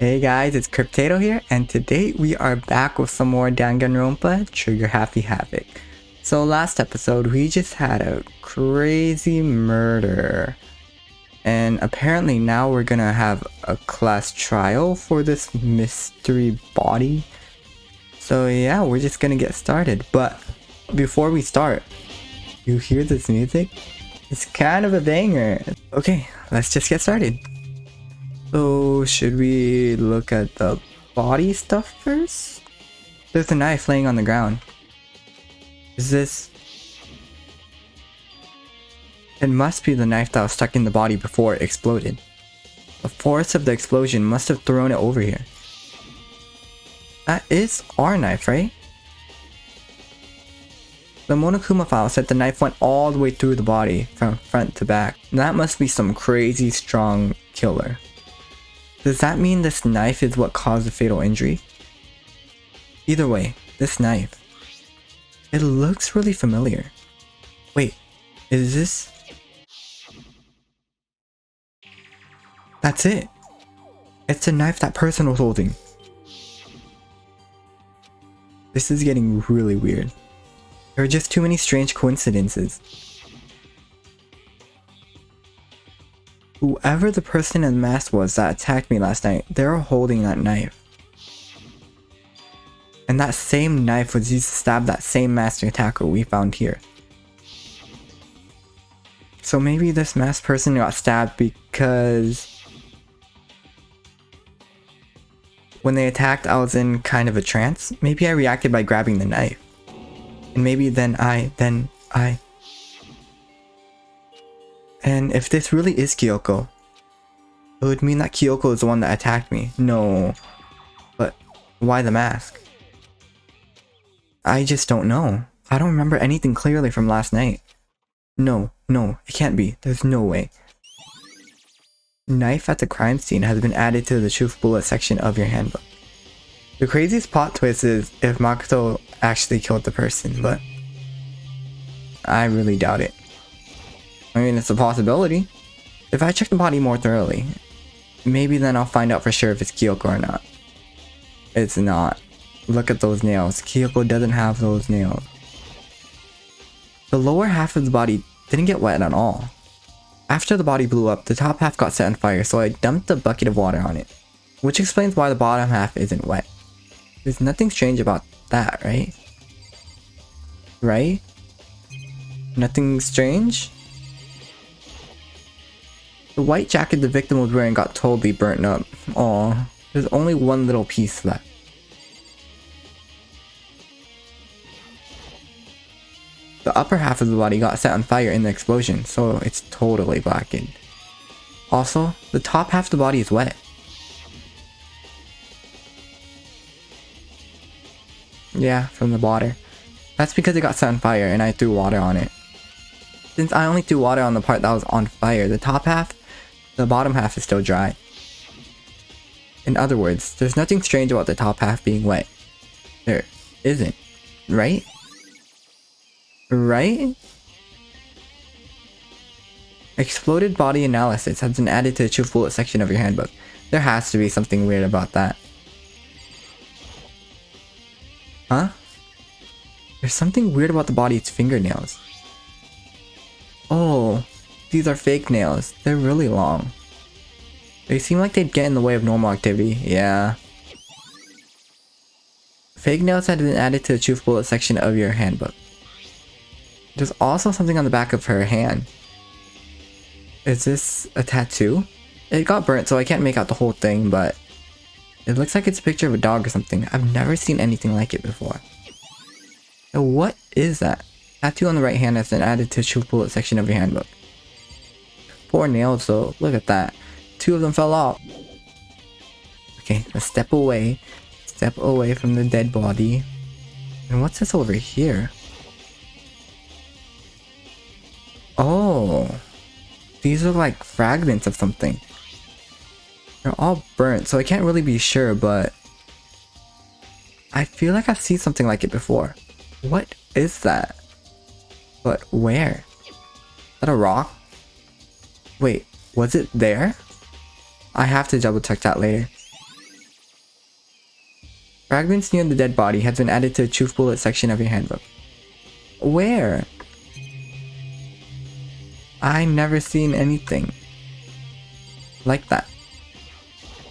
Hey guys, it's Kriptayto here, and today we are back with some more Danganronpa Trigger Happy Havoc. So last episode, we just had a crazy murder. And apparently now we're gonna have a class trial for this mystery body. So yeah, we're just gonna get started. But before we start, you hear this music? It's kind of a banger. Okay, let's just get started. So, should we look at the body stuff first? There's a knife laying on the ground. Is this... It must be the knife that was stuck in the body before it exploded. The force of the explosion must have thrown it over here. That is our knife, right? The Monokuma file said the knife went all the way through the body, from front to back. That must be some crazy strong killer. Does that mean this knife is what caused the fatal injury? Either way, this knife. It looks really familiar. Wait, is this... That's it! It's the knife that person was holding. This is getting really weird. There are just too many strange coincidences. Whoever the person in the mask was that attacked me last night, they were holding that knife. And that same knife was used to stab that same masked attacker we found here. So maybe this masked person got stabbed because... when they attacked, I was in kind of a trance. Maybe I reacted by grabbing the knife. And maybe then I... And if this really is Kyoko, it would mean that Kyoko is the one that attacked me. No. But why the mask? I just don't know. I don't remember anything clearly from last night. No, it can't be. There's no way. Knife at the crime scene has been added to the truth bullet section of your handbook. The craziest plot twist is if Makoto actually killed the person, but I really doubt it. I mean, it's a possibility. If I check the body more thoroughly, maybe then I'll find out for sure if it's Kyoko or not. It's not. Look at those nails. Kyoko doesn't have those nails. The lower half of the body didn't get wet at all. After the body blew up, the top half got set on fire, so I dumped a bucket of water on it. Which explains why the bottom half isn't wet. There's nothing strange about that, right? Right? Nothing strange? The white jacket the victim was wearing got totally burnt up. Aw, there's only one little piece left. The upper half of the body got set on fire in the explosion, so it's totally blackened. Also, the top half of the body is wet. Yeah, from the water. That's because it got set on fire and I threw water on it. Since I only threw water on the part that was on fire, the top half, the bottom half is still dry. In other words, there's nothing strange about the top half being wet. There isn't, right? Right? Exploded body analysis has been added to the truth bullet section of your handbook. There has to be something weird about that. Huh? There's something weird about the body's fingernails. Oh, these are fake nails. They're really long. They seem like they'd get in the way of normal activity. Yeah. Fake nails had been added to the truth bullet section of your handbook. There's also something on the back of her hand. Is this a tattoo? It got burnt, so I can't make out the whole thing, but it looks like it's a picture of a dog or something. I've never seen anything like it before. So what is that? Tattoo on the right hand has been added to the truth bullet section of your handbook. Poor nails though, look at that. 2 of them fell off. Okay, let's step away. Step away from the dead body. And what's this over here? Oh, these are like fragments of something. They're all burnt, so I can't really be sure, but I feel like I've seen something like it before. What is that? But where? Is that a rock? Wait, was it there? I have to double check that later. Fragments near the dead body has been added to the truth bullet section of your handbook. Where? I never seen anything like that.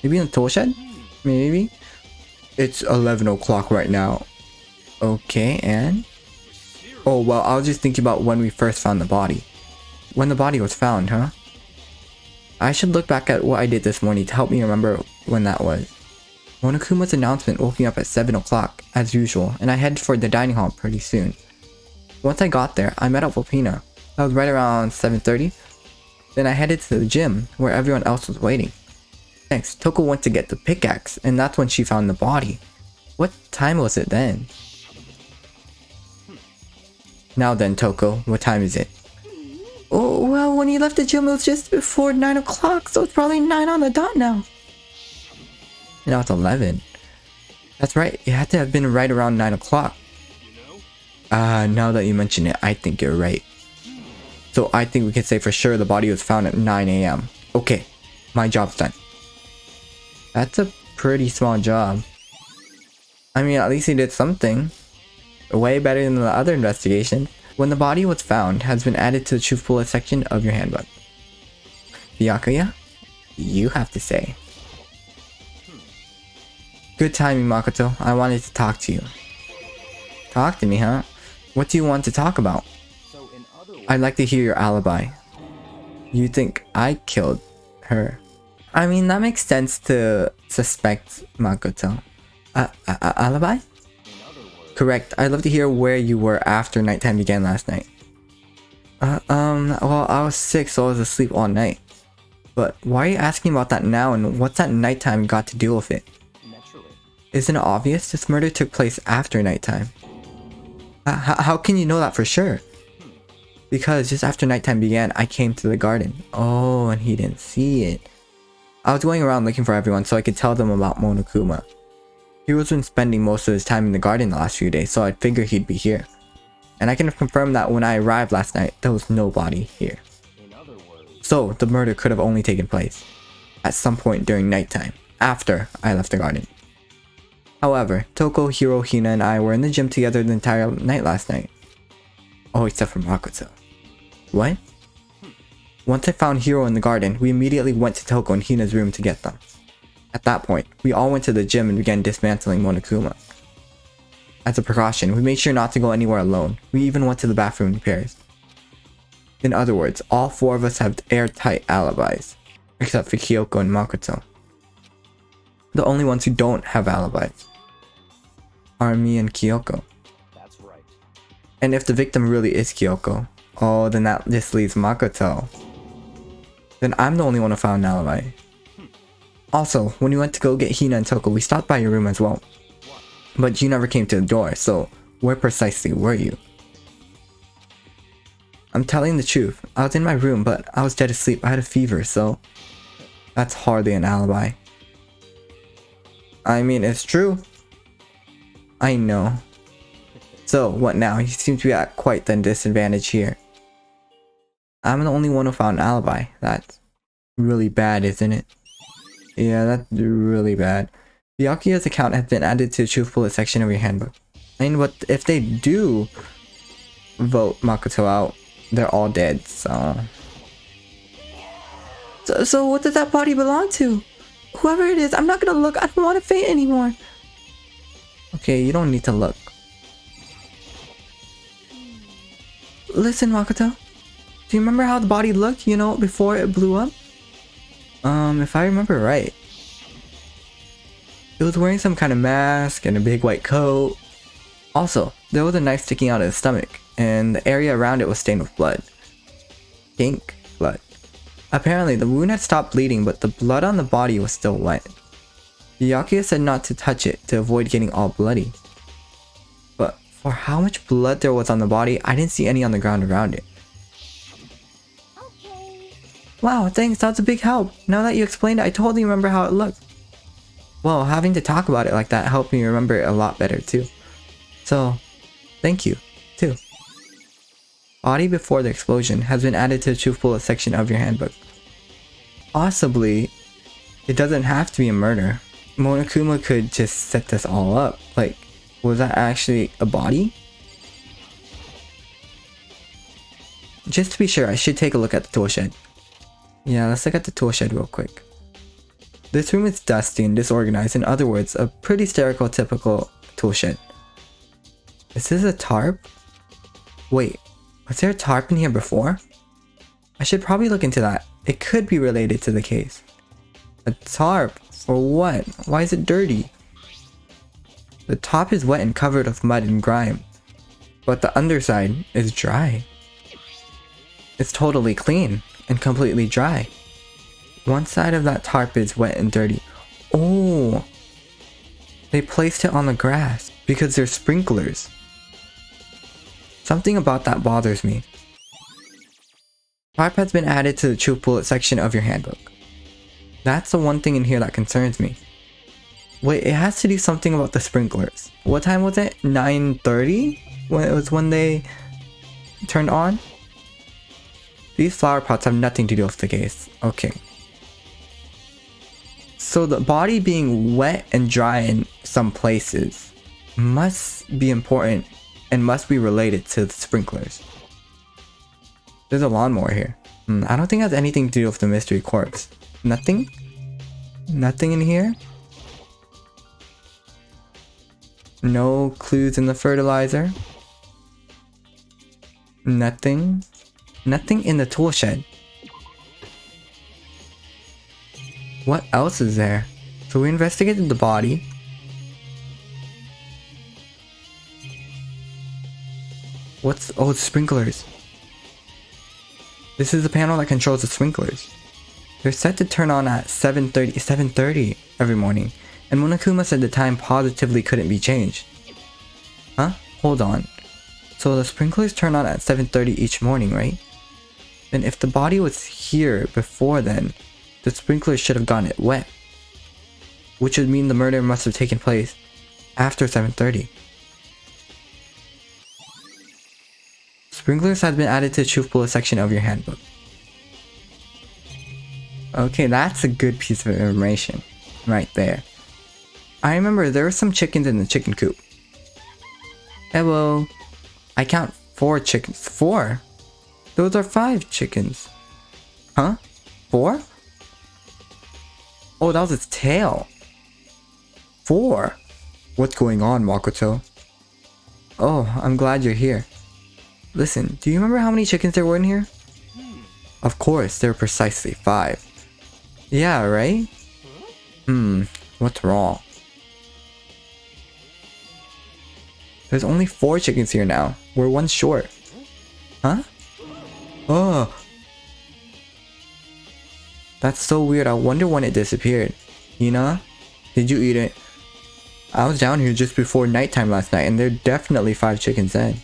Maybe in the tool shed? Maybe? It's 11 o'clock right now. Okay, and? Oh, well, I was just thinking about when we first found the body. When the body was found, huh? I should look back at what I did this morning to help me remember when that was. Monokuma's announcement woke me up at 7 o'clock, as usual, and I headed for the dining hall pretty soon. Once I got there, I met up with Pina. That was right around 7:30. Then I headed to the gym, where everyone else was waiting. Next, Toko went to get the pickaxe, and that's when she found the body. What time was it then? Now then, Toko, what time is it? Oh, well, when you left the gym, it was just before 9 o'clock, so it's probably 9 on the dot now. Now it's 11. That's right, it had to have been right around 9 o'clock. Now that you mention it, I think you're right. So I think we can say for sure the body was found at 9 AM. Okay, my job's done. That's a pretty small job. I mean, at least he did something. Way better than the other investigation. When the body was found has been added to the truth bullet section of your handbook. Byakuya, you have to say. Good timing, Makoto. I wanted to talk to you. Talk to me, huh? What do you want to talk about? I'd like to hear your alibi. You think I killed her? I mean, that makes sense to suspect Makoto. Alibi? Correct. I'd love to hear where you were after nighttime began last night. Well, I was sick, so I was asleep all night. But why are you asking about that now, and what's that nighttime got to do with it? Isn't it obvious? This murder took place after nighttime. How can you know that for sure? Because just after nighttime began, I came to the garden. Oh, and he didn't see it. I was going around looking for everyone so I could tell them about Monokuma. Hero's been spending most of his time in the garden the last few days, so I'd figure he'd be here. And I can confirm that when I arrived last night, there was nobody here. So, the murder could have only taken place at some point during nighttime, after I left the garden. However, Toko, Hiro, Hina, and I were in the gym together the entire night last night. Oh, except for Makoto. What? Once I found Hiro in the garden, we immediately went to Toko and Hina's room to get them. At that point, we all went to the gym and began dismantling Monokuma. As a precaution, we made sure not to go anywhere alone. We even went to the bathroom in pairs. In other words, all four of us have airtight alibis, except for Kyoko and Makoto. The only ones who don't have alibis are me and Kyoko. That's right. And if the victim really is Kyoko, oh, then that just leaves Makoto. Then I'm the only one who found an alibi. Also, when we went to go get Hina and Toko, we stopped by your room as well. But you never came to the door, so where precisely were you? I'm telling the truth. I was in my room, but I was dead asleep. I had a fever, so that's hardly an alibi. I mean, it's true. I know. So, what now? You seem to be at quite the disadvantage here. I'm the only one who found an alibi. That's really bad, isn't it? Yeah, that's really bad. Byakuya's account has been added to the truth bullet section of your handbook. I mean, but if they do vote Makoto out, they're all dead, so... So what does that body belong to? Whoever it is, I'm not gonna look. I don't want to faint anymore. Okay, you don't need to look. Listen, Makoto. Do you remember how the body looked, you know, before it blew up? If I remember right. It was wearing some kind of mask and a big white coat. Also, there was a knife sticking out of his stomach, and the area around it was stained with blood. Pink blood. Apparently, the wound had stopped bleeding, but the blood on the body was still wet. Byakuya said not to touch it to avoid getting all bloody. But for how much blood there was on the body, I didn't see any on the ground around it. Okay. Wow, thanks, that's a big help. Now that you explained it, I totally remember how it looked. Well, having to talk about it like that helped me remember it a lot better too. So, thank you, too. Body before the explosion has been added to the truth bullet section of your handbook. Possibly, it doesn't have to be a murder. Monokuma could just set this all up. Like, was that actually a body? Just to be sure, I should take a look at the tool shed. Yeah, let's look at the tool shed real quick. This room is dusty and disorganized. In other words, a pretty stereotypical tool shed. Is this a tarp? Wait, was there a tarp in here before? I should probably look into that. It could be related to the case. A tarp? For what? Why is it dirty? The top is wet and covered with mud and grime, but the underside is dry. It's totally clean and completely dry. One side of that tarp is wet and dirty. Oh, they placed it on the grass because they're sprinklers. Something about that bothers me. Tarp has been added to the truth bullet section of your handbook. That's the one thing in here that concerns me. Wait, it has to do something about the sprinklers. What time was it? 9:30? When they turned on? These flower pots have nothing to do with the case. Okay. So the body being wet and dry in some places must be important and must be related to the sprinklers. There's a lawnmower here. I don't think it has anything to do with the mystery corpse. Nothing? Nothing in here? No clues in the fertilizer? Nothing? Nothing in the tool shed. What else is there? So we investigated the body. What's... oh, it's sprinklers. This is the panel that controls the sprinklers. They're set to turn on at 7:30 every morning, and Monokuma said the time positively couldn't be changed. Huh? Hold on. So the sprinklers turn on at 7:30 each morning, right? Then if the body was here before then, the sprinklers should have gotten it wet. Which would mean the murder must have taken place after 7:30. Sprinklers have been added to the truth bullet section of your handbook. Okay, that's a good piece of information right there. I remember there were some chickens in the chicken coop. Hello. I count 4 chickens. 4? Those are 5 chickens. Huh? 4? Oh, that was its tail. 4? What's going on, Makoto? Oh, I'm glad you're here. Listen, do you remember how many chickens there were in here? Of course, there were precisely 5. Yeah, right? What's wrong? There's only 4 chickens here now. We're 1 short. Huh? Oh. That's so weird. I wonder when it disappeared. Hina? Did you eat it? I was down here just before nighttime last night and there are definitely 5 chickens then.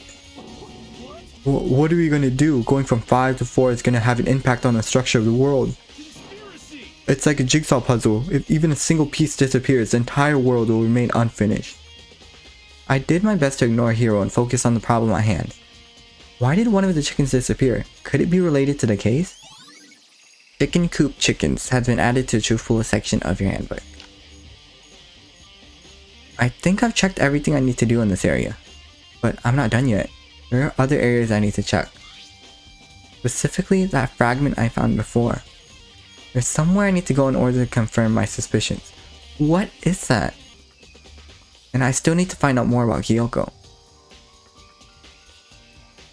What are we gonna do? Going from 5 to 4 is gonna have an impact on the structure of the world. It's like a jigsaw puzzle. If even a single piece disappears, the entire world will remain unfinished. I did my best to ignore Hiro and focus on the problem at hand. Why did one of the chickens disappear? Could it be related to the case? Chicken coop chickens has been added to the truth bullet section of your handbook. I think I've checked everything I need to do in this area, but I'm not done yet. There are other areas I need to check. Specifically, that fragment I found before. There's somewhere I need to go in order to confirm my suspicions. What is that? And I still need to find out more about Kyoko.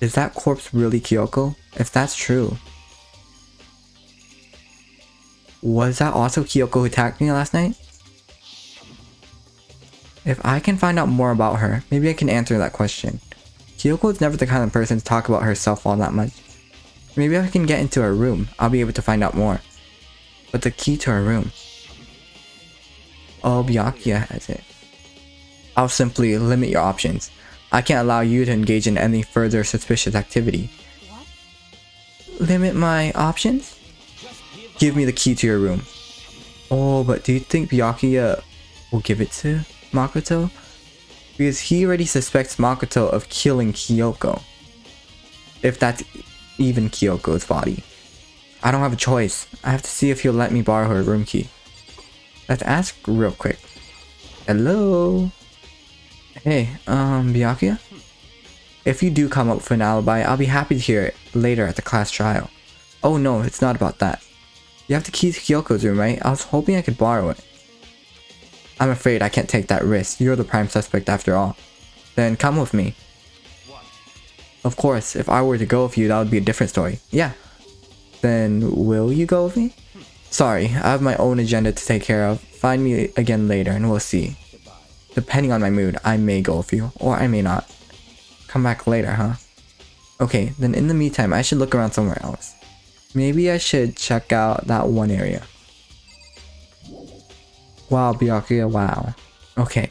Is that corpse really Kyoko? If that's true, was that also Kyoko who attacked me last night? If I can find out more about her, maybe I can answer that question. Kyoko is never the kind of person to talk about herself all that much. Maybe if I can get into her room, I'll be able to find out more. But the key to her room... oh, Byakuya has it. I'll simply limit your options. I can't allow you to engage in any further suspicious activity. What? Limit my options? Give me the key to your room. Oh, but do you think Byakuya will give it to Makoto? Because he already suspects Makoto of killing Kyoko. If that's even Kyoko's body. I don't have a choice. I have to see if he'll let me borrow her room key. Let's ask real quick. Hello? Hey, Byakuya? If you do come up with an alibi, I'll be happy to hear it later at the class trial. Oh no, it's not about that. You have the key to Kyoko's room, right? I was hoping I could borrow it. I'm afraid I can't take that risk. You're the prime suspect after all. Then come with me. Of course, if I were to go with you, that would be a different story. Yeah. Then will you go with me? Sorry, I have my own agenda to take care of. Find me again later and we'll see. Depending on my mood, I may go with you, or I may not. Come back later, huh? Okay, then in the meantime, I should look around somewhere else. Maybe I should check out that one area. Wow, Byakuya, wow. Okay.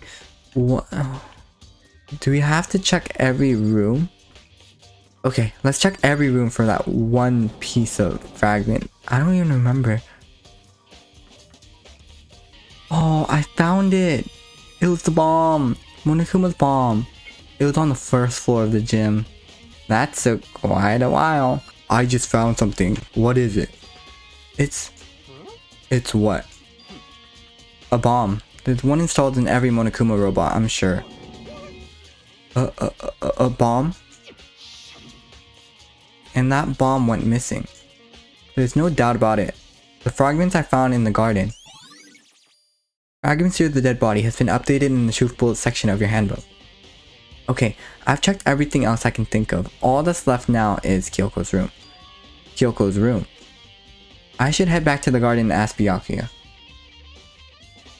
Do we have to check every room? Okay, let's check every room for that one piece of fragment. I don't even remember. Oh, I found it! It was the bomb! Monokuma's bomb. It was on the first floor of the gym. That took quite a while. I just found something. What is it? It's what? A bomb. There's one installed in every Monokuma robot, I'm sure. A bomb? And that bomb went missing. There's no doubt about it. The fragments I found in the garden. Fragments of the dead body has been updated in the truth bullet section of your handbook. Okay, I've checked everything else I can think of. All that's left now is Kyoko's room. Kyoko's room. I should head back to the garden and ask Byakuya.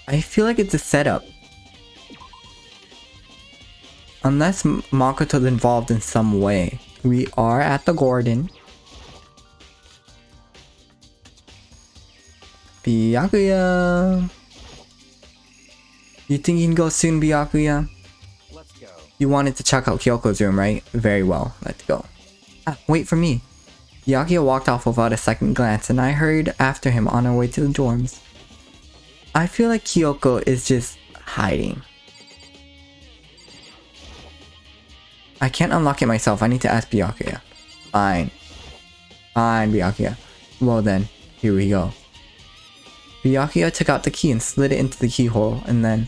I feel like it's a setup. Unless Makoto's involved in some way. We are at the garden. Byakuya. You think you can go soon, Byakuya? Let's go. You wanted to check out Kyoko's room, right? Very well, let's go. Ah, wait for me. Byakuya walked off without a second glance and I hurried after him on our way to the dorms. I feel like Kyoko is just hiding. I can't unlock it myself, I need to ask Byakuya. Fine. Fine, Byakuya. Well then, here we go. Byakuya took out the key and slid it into the keyhole and then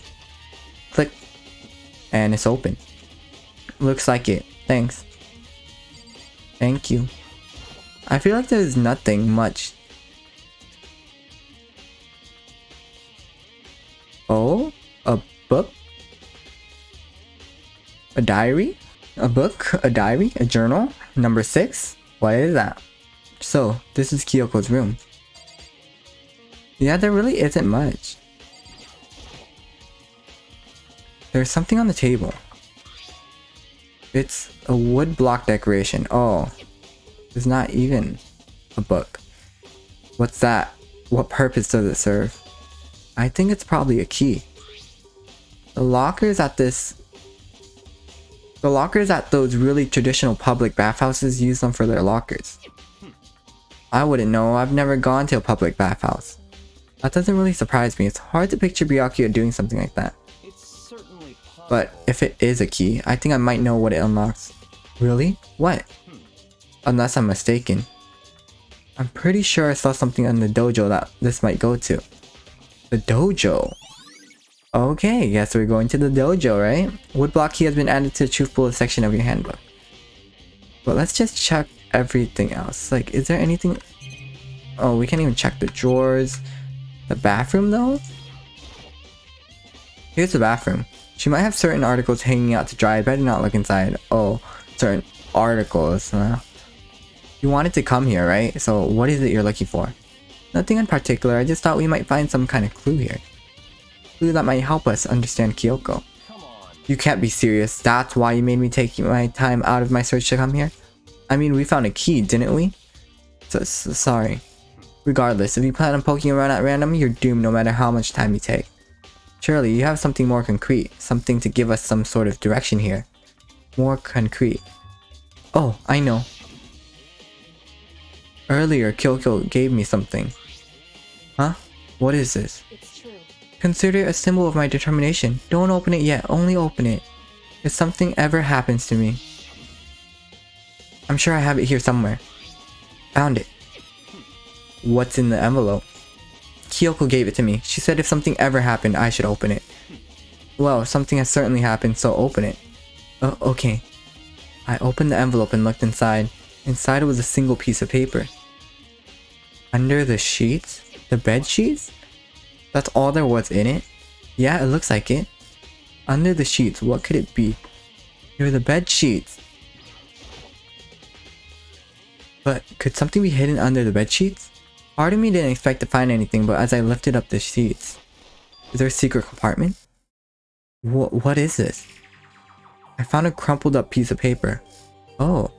click. And it's open. Looks like it. Thanks. Thank you. I feel like there's nothing much. Oh? A book? A diary? A book? A diary? A journal? Number 6? What is that? So, this is Kyoko's room. Yeah, there really isn't much. There's something on the table. It's a wood block decoration. Oh. It's not even a book. What's that? What purpose does it serve? I think it's probably a key. The lockers at those really traditional public bathhouses use them for their lockers. I wouldn't know. I've never gone to a public bathhouse. That doesn't really surprise me. It's hard to picture Byakuya doing something like that. It's certainly possible. But if it is a key, I think I might know what it unlocks. Really? What? Unless I'm mistaken. I'm pretty sure I saw something in the dojo that this might go to. The dojo? Okay, guess we're going to the dojo, right? Woodblock key has been added to the truth bullet section of your handbook. But let's just check everything else. Like, is there anything... Oh, we can't even check the drawers. The bathroom, though? Here's the bathroom. She might have certain articles hanging out to dry. I better not look inside. Oh, certain articles. You wanted to come here, right? So what is it you're looking for? Nothing in particular. I just thought we might find some kind of clue here. Clue that might help us understand Kyoko. Come on. You can't be serious. That's why you made me take my time out of my search to come here? I mean, we found a key, didn't we? So sorry. Regardless, if you plan on poking around at random, you're doomed no matter how much time you take. Surely, you have something more concrete. Something to give us some sort of direction here. More concrete. Oh, I know. Earlier, Kyoko gave me something. Huh? What is this? It's true. Consider it a symbol of my determination. Don't open it yet, only open it. If something ever happens to me. I'm sure I have it here somewhere. Found it. What's in the envelope? Kyoko gave it to me. She said if something ever happened, I should open it. Well, something has certainly happened, so open it. Oh, okay. I opened the envelope and looked inside. Inside was a single piece of paper. Under the sheets? The bed sheets? That's all there was in it? Yeah, it looks like it. Under the sheets, what could it be? They were the bed sheets. But could something be hidden under the bed sheets? Part of me didn't expect to find anything, but as I lifted up the sheets, is there a secret compartment? What is this? I found a crumpled up piece of paper. Oh.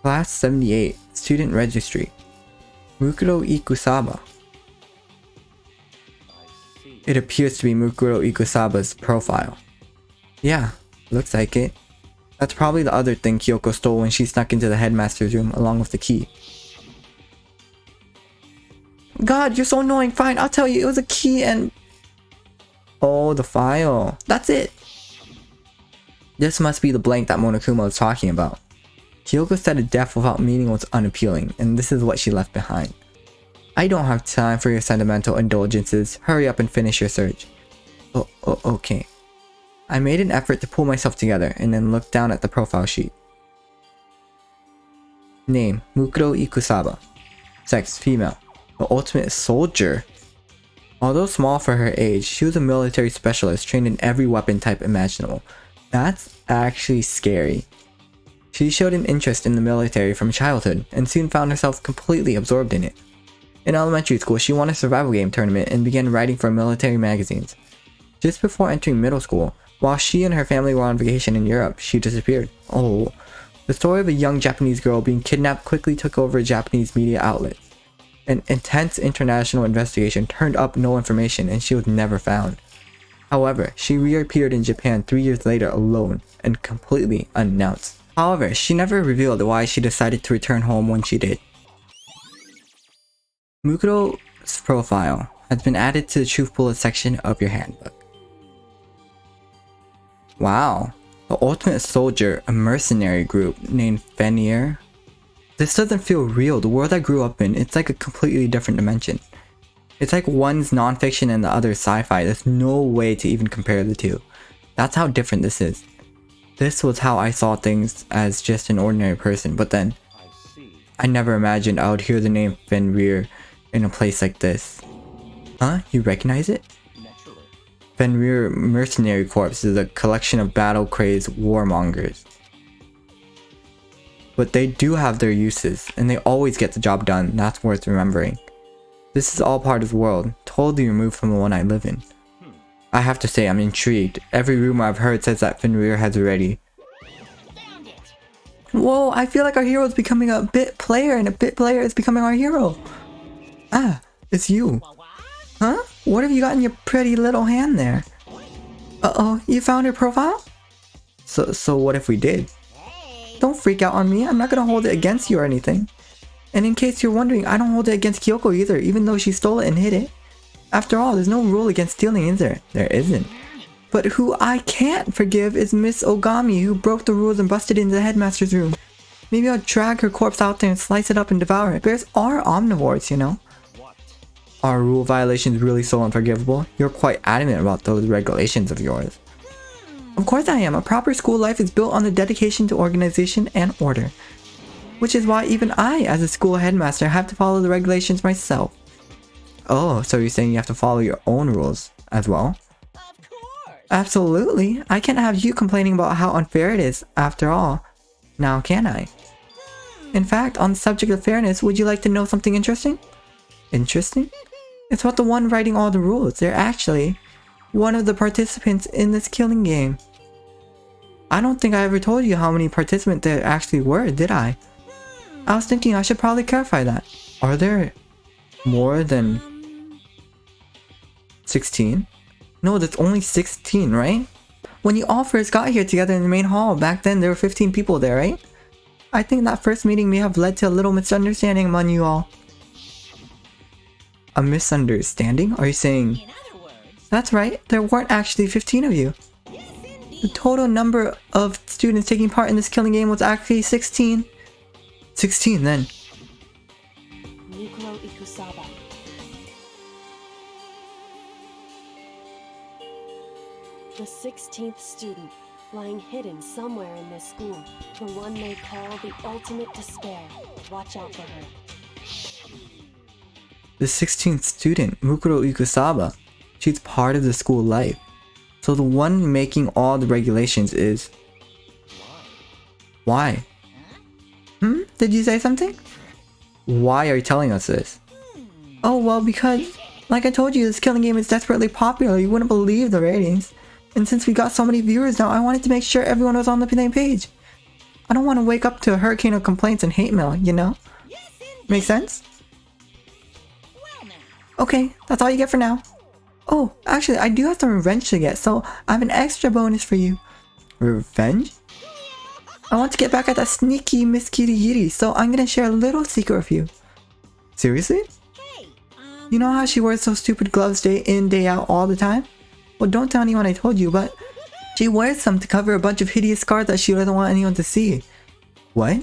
Class 78, Student Registry. Mukuro Ikusaba. I see. It appears to be Mukuro Ikusaba's profile. Yeah, looks like it. That's probably the other thing Kyoko stole when she snuck into the headmaster's room along with the key. God, you're so annoying. Fine, I'll tell you. It was a key and... Oh, the file. That's it. This must be the blank that Monokuma was talking about. Kyoko said a death without meaning was unappealing, and this is what she left behind. I don't have time for your sentimental indulgences. Hurry up and finish your search. Okay. I made an effort to pull myself together and then looked down at the profile sheet. Name, Mukuro Ikusaba. Sex, female. The ultimate soldier. Although small for her age, she was a military specialist trained in every weapon type imaginable. That's actually scary. She showed an interest in the military from childhood and soon found herself completely absorbed in it. In elementary school, she won a survival game tournament and began writing for military magazines. Just before entering middle school, while she and her family were on vacation in Europe, she disappeared. Oh. The story of a young Japanese girl being kidnapped quickly took over Japanese media outlets. An intense international investigation turned up no information and she was never found. However, she reappeared in Japan 3 years later alone and completely unannounced. However, she never revealed why she decided to return home when she did. Mukuro's profile has been added to the Truth Bullet section of your handbook. Wow, the Ultimate Soldier, a mercenary group named Fenrir. This doesn't feel real. The world I grew up in, it's like a completely different dimension. It's like one's non-fiction and the other's sci-fi. There's no way to even compare the two. That's how different this is. This was how I saw things as just an ordinary person, but then I never imagined I would hear the name Fenrir in a place like this. Huh? You recognize it? Naturally. Fenrir Mercenary Corps is a collection of battle-crazed warmongers. But they do have their uses, and they always get the job done. That's worth remembering. This is all part of the world, totally removed from the one I live in. I have to say, I'm intrigued. Every rumor I've heard says that Fenrir has already... Whoa, I feel like our hero is becoming a bit player, and a bit player is becoming our hero. Ah, it's you. Huh? What have you got in your pretty little hand there? Uh-oh, you found her profile? So what if we did? Don't freak out on me, I'm not gonna hold it against you or anything. And in case you're wondering, I don't hold it against Kyoko either, even though she stole it and hid it. After all, there's no rule against stealing, is there? There isn't. But who I can't forgive is Miss Ogami, who broke the rules and busted into the headmaster's room. Maybe I'll drag her corpse out there and slice it up and devour it. Bears are omnivores, you know. What? Are rule violations really so unforgivable? You're quite adamant about those regulations of yours. Of course I am. A proper school life is built on the dedication to organization and order. Which is why even I, as a school headmaster, have to follow the regulations myself. Oh, so you're saying you have to follow your own rules as well? Of course. Absolutely. I can't have you complaining about how unfair it is, after all. Now can I? In fact, on the subject of fairness, would you like to know something interesting? Interesting? It's about the one writing all the rules. They're actually one of the participants in this killing game. I don't think I ever told you how many participants there actually were, did I? I was thinking I should probably clarify that. Are there more than 16? No, that's only 16, right? When you all first got here together in the main hall, back then there were 15 people there, right? I think that first meeting may have led to a little misunderstanding among you all. A misunderstanding? Are you saying... In other words, That's right, there weren't actually 15 of you. yes, indeed. The total number of students taking part in this killing game was actually 16. 16 then. Mukuro Ikusaba. The 16th student, lying hidden somewhere in this school. The one they call the ultimate despair. Watch out for her. The 16th student, Mukuro Ikusaba. She's part of the school life. So the one making all the regulations is... Why? Did you say something? Why are you telling us this? Oh, well, because... Like I told you, this killing game is desperately popular. You wouldn't believe the ratings. And since we got so many viewers now, I wanted to make sure everyone was on the same page. I don't want to wake up to a hurricane of complaints and hate mail, you know? Yes, indeed. Make sense? Well now. Okay, that's all you get for now. Oh, actually, I do have some revenge to get, so I have an extra bonus for you. Revenge? I want to get back at that sneaky Miss Kirigiri, so I'm gonna share a little secret with you. Seriously? Hey, You know how she wears those stupid gloves day in, day out all the time? Well, don't tell anyone I told you, but she wears them to cover a bunch of hideous scars that she doesn't want anyone to see. What?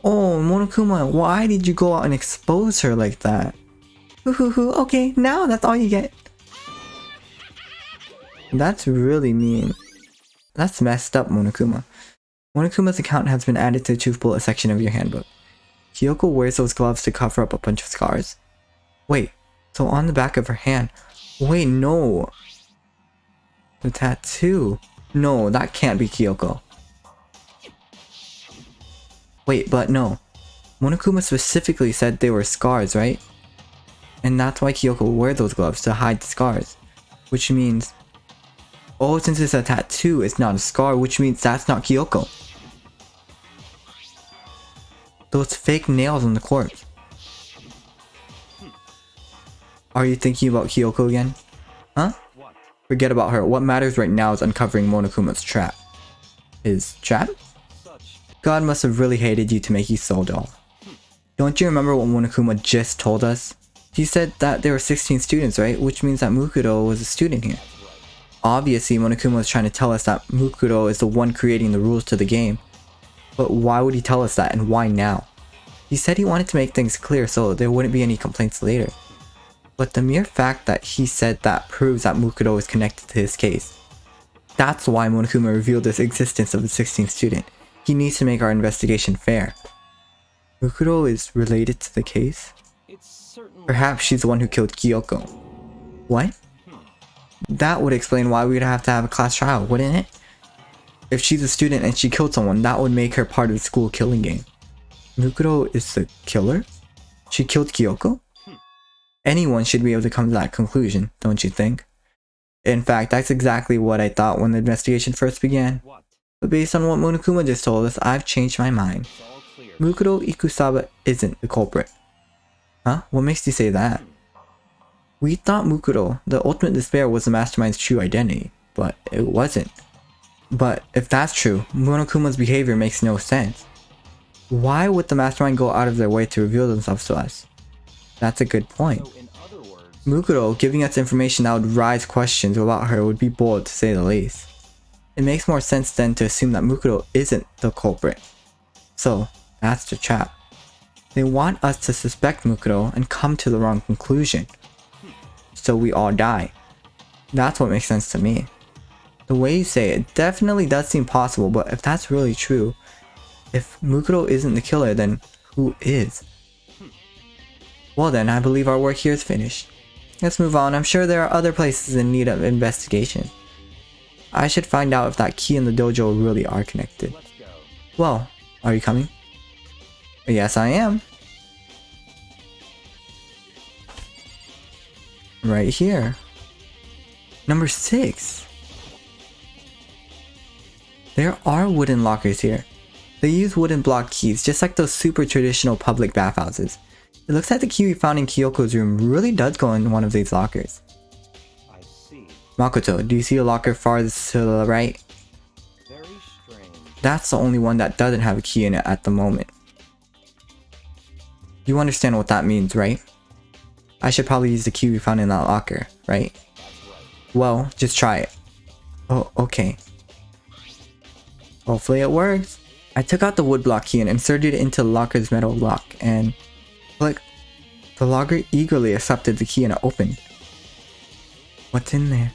Oh, Monokuma, why did you go out and expose her like that? Okay, now that's all you get. That's really mean. That's messed up, Monokuma. Monokuma's account has been added to the Truth Bullet section of your handbook. Kyoko wears those gloves to cover up a bunch of scars. Wait, so on the back of her hand... Wait, no. The tattoo. No, that can't be Kyoko. Wait, but no. Monokuma specifically said they were scars, right? And that's why Kyoko will wear those gloves, to hide the scars. Which means... Oh, since it's a tattoo, it's not a scar, which means that's not Kyoko. Those fake nails on the corpse. Are you thinking about Kyoko again? Huh? Forget about her. What matters right now is uncovering Monokuma's trap. His trap? God must have really hated you to make you so dull. Don't you remember what Monokuma just told us? He said that there were 16 students, right? Which means that Mukuro was a student here. Obviously, Monokuma was trying to tell us that Mukuro is the one creating the rules to the game. But why would he tell us that, and why now? He said he wanted to make things clear so there wouldn't be any complaints later. But the mere fact that he said that proves that Mukuro is connected to his case. That's why Monokuma revealed this existence of the 16th student. He needs to make our investigation fair. Mukuro is related to the case? Perhaps she's the one who killed Kyoko. What? That would explain why we would have to have a class trial, wouldn't it? If she's a student and she killed someone, that would make her part of the school killing game. Mukuro is the killer? She killed Kyoko? Anyone should be able to come to that conclusion, don't you think? In fact, that's exactly what I thought when the investigation first began. But based on what Monokuma just told us, I've changed my mind. Mukuro Ikusaba isn't the culprit. Huh? What makes you say that? We thought Mukuro, the ultimate despair, was the mastermind's true identity, but it wasn't. But if that's true, Monokuma's behavior makes no sense. Why would the mastermind go out of their way to reveal themselves to us? That's a good point. Mukuro giving us information that would raise questions about her would be bold, to say the least. It makes more sense then to assume that Mukuro isn't the culprit. So, that's the trap. They want us to suspect Mukuro and come to the wrong conclusion. So we all die. That's what makes sense to me. The way you say it definitely does seem possible, but if that's really true, if Mukuro isn't the killer, then who is? Well then, I believe our work here is finished. Let's move on. I'm sure there are other places in need of investigation. I should find out if that key and the dojo really are connected. Well, are you coming? Yes, I am. Right here. Number 6. There are wooden lockers here. They use wooden block keys, just like those super traditional public bathhouses. It looks like the key we found in Kyoko's room really does go in one of these lockers. I see. Makoto, do you see a locker farthest to the right? Very strange. That's the only one that doesn't have a key in it at the moment. You understand what that means, right? I should probably use the key we found in that locker, right? Well, just try it. Oh, okay. Hopefully it works. I took out the wood block key and inserted it into the locker's metal lock, and click. The locker eagerly accepted the key and it opened. What's in there?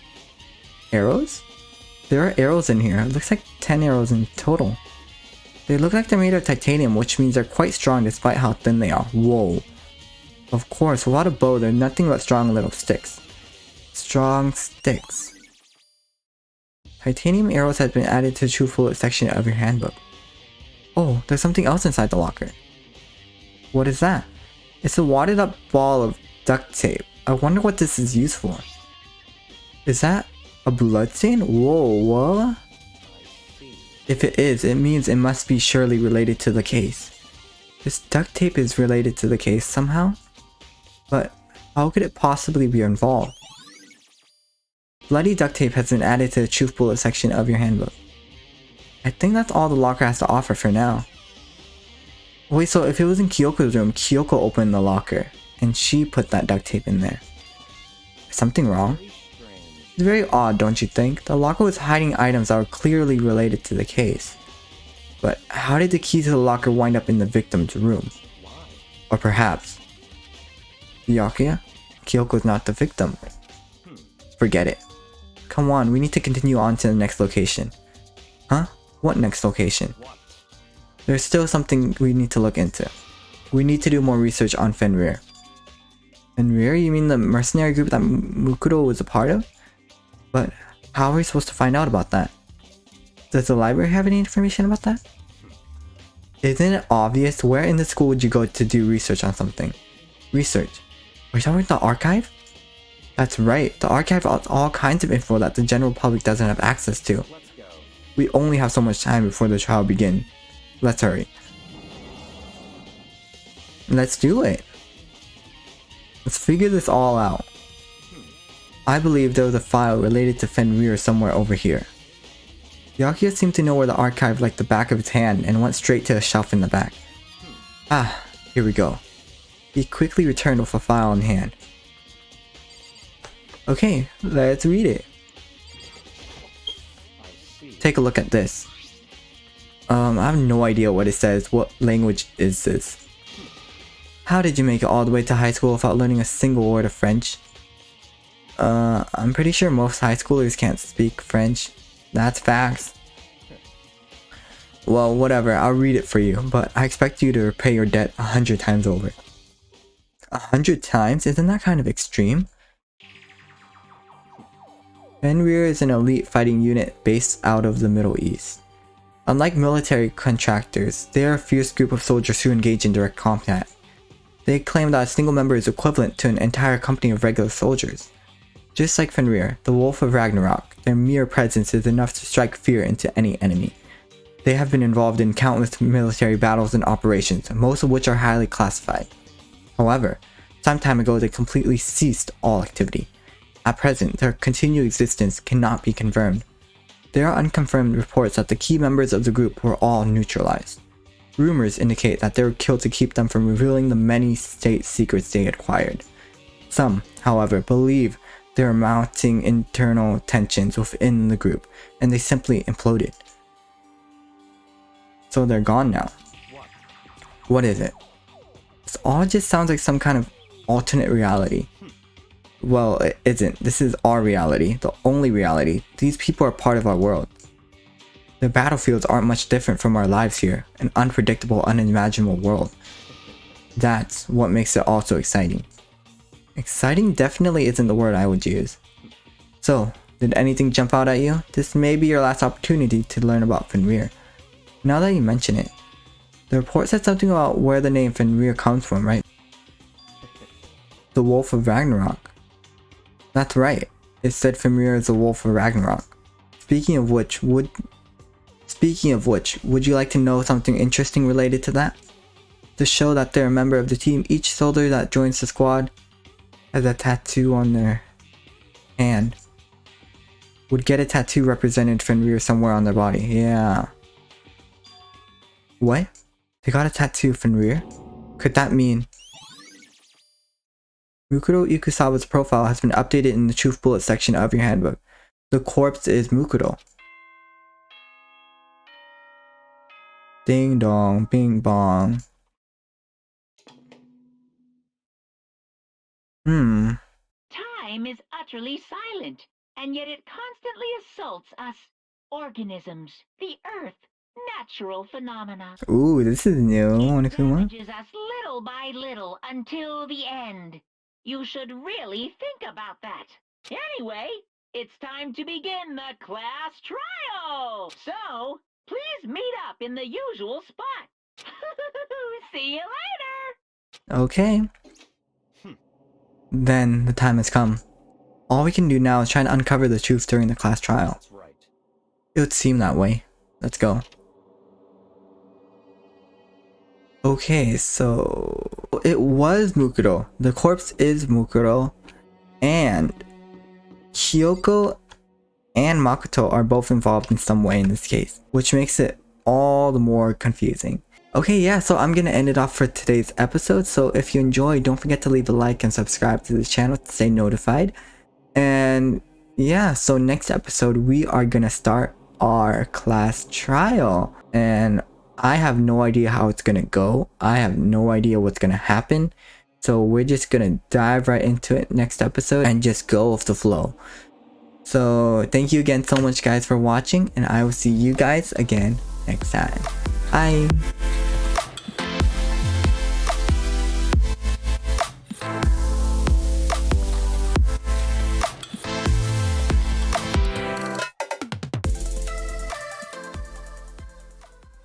Arrows? There are arrows in here. It looks like 10 arrows in total. They look like they're made of titanium, which means they're quite strong despite how thin they are. Whoa. Of course, without a bow, they're nothing but strong little sticks. Strong sticks. Titanium arrows have been added to the True Bullet section of your handbook. Oh, there's something else inside the locker. What is that? It's a wadded up ball of duct tape. I wonder what this is used for. Is that a bloodstain? Whoa, what? I see. If it is, it means it must be surely related to the case. This duct tape is related to the case somehow? But how could it possibly be involved? Bloody duct tape has been added to the Truth Bullet section of your handbook. I think that's all the locker has to offer for now. Wait, so if it was in Kyoko's room, Kyoko opened the locker, and she put that duct tape in there. Is something wrong? Very strange. It's very odd, don't you think? The locker was hiding items that were clearly related to the case. But how did the key to the locker wind up in the victim's room? Why? Or perhaps... Byakuya? Kyoko's not the victim. Forget it. Come on, we need to continue on to the next location. Huh? What next location? What? There's still something we need to look into. We need to do more research on Fenrir. Fenrir? You mean the mercenary group that Mukuro was a part of? But how are we supposed to find out about that? Does the library have any information about that? Isn't it obvious? Where in the school would you go to do research on something? Research? Are you talking about the archive? That's right, the archive has all kinds of info that the general public doesn't have access to. Let's go. We only have so much time before the trial begins. Let's hurry. Let's do it. Let's figure this all out. I believe there was a file related to Fenrir somewhere over here. Byakuya seemed to know where the archive like the back of his hand and went straight to the shelf in the back. Ah, here we go. He quickly returned with a file in hand. Okay, let's read it. I see. Take a look at this. I have no idea what it says. What language is this? How did you make it all the way to high school without learning a single word of French? I'm pretty sure most high schoolers can't speak French. That's facts. Well, whatever, I'll read it for you, but I expect you to repay your debt 100 times over. 100 times? Isn't that kind of extreme? Fenrir is an elite fighting unit based out of the Middle East. Unlike military contractors, they are a fierce group of soldiers who engage in direct combat. They claim that a single member is equivalent to an entire company of regular soldiers. Just like Fenrir, the Wolf of Ragnarok, their mere presence is enough to strike fear into any enemy. They have been involved in countless military battles and operations, most of which are highly classified. However, some time ago they completely ceased all activity. At present, their continued existence cannot be confirmed. There are unconfirmed reports that the key members of the group were all neutralized. Rumors indicate that they were killed to keep them from revealing the many state secrets they acquired. Some, however, believe there are mounting internal tensions within the group, and they simply imploded. So they're gone now. What? What is it? This all just sounds like some kind of alternate reality. Well, it isn't. This is our reality, the only reality. These people are part of our world. The battlefields aren't much different from our lives here, an unpredictable, unimaginable world. That's what makes it all so exciting. Exciting definitely isn't the word I would use. So, did anything jump out at you? This may be your last opportunity to learn about Fenrir. Now that you mention it, the report said something about where the name Fenrir comes from, right? The Wolf of Ragnarok. That's right. It said Fenrir is the Wolf of Ragnarok. Speaking of which, would you like to know something interesting related to that? To show that they're a member of the team, each soldier that joins the squad has a tattoo on their hand. Would get a tattoo representing Fenrir somewhere on their body. Yeah. What? They got a tattoo of Fenrir? Could that mean... Mukuro Ikusaba's profile has been updated in the Truth Bullet section of your handbook. The corpse is Mukuro. Ding dong, bing bong. Time is utterly silent, and yet it constantly assaults us. organisms, the earth, natural phenomena. Ooh, this is new, It Monokuma. damages us little by little until the end. You should really think about that. Anyway, it's time to begin the class trial. So, please meet up in the usual spot. See you later. Okay. Then the time has come. All we can do now is try and uncover the truth during the class trial. That's right. It would seem that way. Let's go. Okay, so it was Mukuro. The corpse is Mukuro, and Kyoko and Makoto are both involved in some way in this case, which makes it all the more confusing. Okay, yeah, so I'm gonna end it off for today's episode. So if you enjoyed, don't forget to leave a like and subscribe to the channel to stay notified. And yeah, so next episode we are gonna start our class trial, and I have no idea how it's gonna go. I have no idea what's gonna happen. So we're just gonna dive right into it next episode and just go with the flow. So thank you again so much guys for watching, and I will see you guys again next time. Bye!